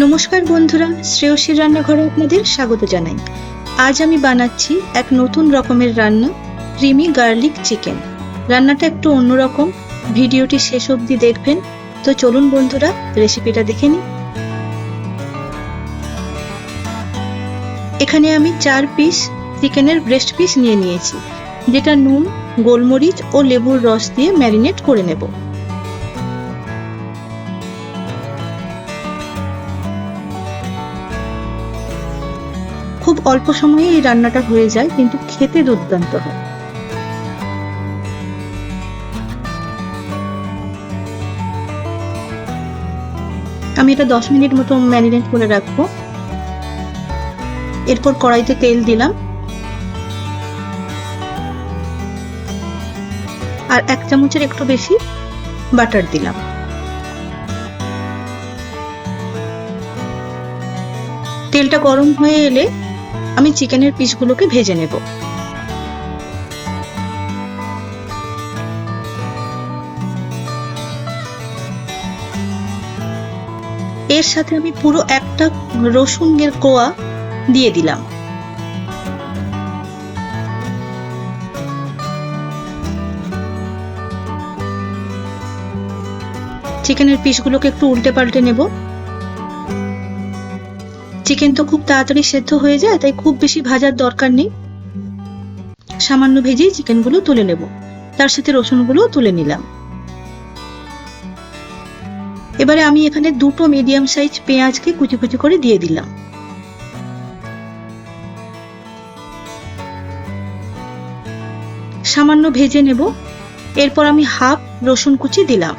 নমস্কার বন্ধুরা, শ্রেয়সীর রান্নাঘরে আপনাদের স্বাগত জানাই। আজ আমি বানাচ্ছি এক নতুন রকমের রান্না, ক্রিমি গার্লিক চিকেন। রান্নাটা একটু অন্যরকম, ভিডিওটি শেষ অবধি দেখবেন। তো চলুন বন্ধুরা, রেসিপিটা দেখে নিই। এখানে আমি 4 পিস চিকেনের ব্রেস্ট পিস নিয়ে নিয়েছি, যেটা নুন, গোলমরিচ ও লেবুর রস দিয়ে ম্যারিনেট করে নেব। খুব অল্প সময়ে এই রান্নাটা হয়ে যায়, কিন্তু খেতে দুর্দান্ত হয়। আমি এটা 10 মিনিট মতো ম্যারিনেট করে রাখবো। এরপর কড়াইতে তেল দিলাম আর 1 চামচের একটু বেশি বাটার দিলাম। তেলটা গরম হয়ে এলে আমি চিকেনের পিসগুলোকে ভেজে নেব। এর সাথে আমি পুরো একটা রসুনের কোয়া দিয়ে দিলাম। চিকেনের পিসগুলোকে একটু উল্টে পাল্টে নেব। চিকেন তো খুব তাড়াতাড়ি সেদ্ধ হয়ে যায়, তাই খুব বেশি ভাজার দরকার নেই। সামান্য ভেজেই চিকেনগুলো তুলে নেব। তার সাথে রসুনগুলো তুলে নিলাম। এবারে আমি এখানে 2টো মিডিয়াম সাইজ পেঁয়াজকে কুচি কুচি করে দিয়ে দিলাম। সামান্য ভেজে নেব। এরপর আমি হাফ রসুন কুচি দিলাম।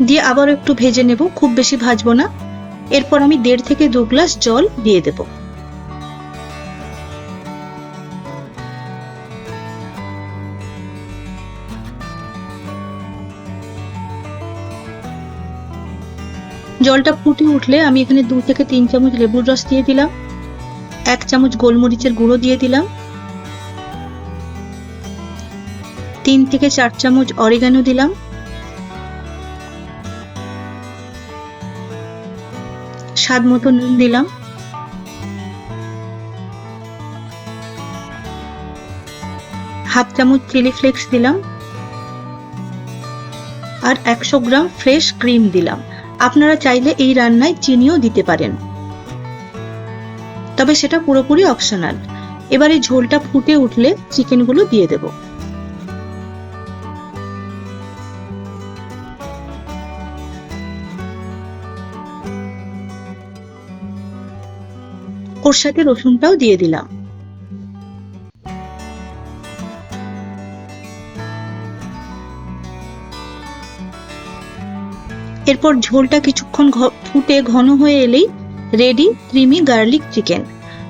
দিয়ে আবার একটু ভেজে নেব, খুব বেশি ভাজবো না। এরপর আমি 1.5 থেকে 2 গ্লাস জল দিয়ে দেব। জলটা ফুটে উঠলে আমি এখানে 2 থেকে 3 চামচ লেবুর রস দিয়ে দিলাম। 1 চামচ গোলমরিচের গুঁড়ো দিয়ে দিলাম। 3 থেকে 4 চামচ অরিগানো দিলাম। স্বাদ মতো নুন দিলাম। হাফ চামচ চিলি ফ্লেক্স দিলাম আর 100 গ্রাম ফ্রেশ ক্রিম দিলাম। আপনারা চাইলে এই রান্নায় চিনিও দিতে পারেন, তবে সেটা পুরোপুরি অপশনাল। এবারে ঝোলটা ফুটে উঠলে চিকেনগুলো দিয়ে দেব। ওর সাথে রসুনটাও দিয়ে দিলাম। এরপর ঝোলটা কিছুক্ষণ ফুটে ঘন হয়ে এলেই রেডি ক্রিমি গার্লিক চিকেন।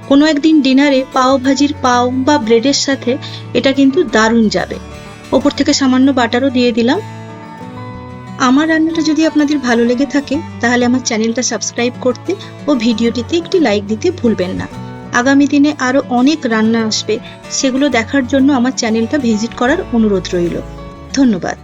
কোনো একদিন ডিনারে পাও ভাজির পাও বা ব্রেডের সাথে এটা কিন্তু দারুণ যাবে। ওপর থেকে সামান্য বাটারও দিয়ে দিলাম। আমার রান্নাটা যদি আপনাদের ভালো লেগে থাকে, তাহলে আমার চ্যানেলটা সাবস্ক্রাইব করতে ও ভিডিওটিতে একটি লাইক দিতে ভুলবেন না। আগামী দিনে আরো অনেক রান্না আসবে, সেগুলো দেখার জন্য আমার চ্যানেলটা ভিজিট করার অনুরোধ রইল। ধন্যবাদ।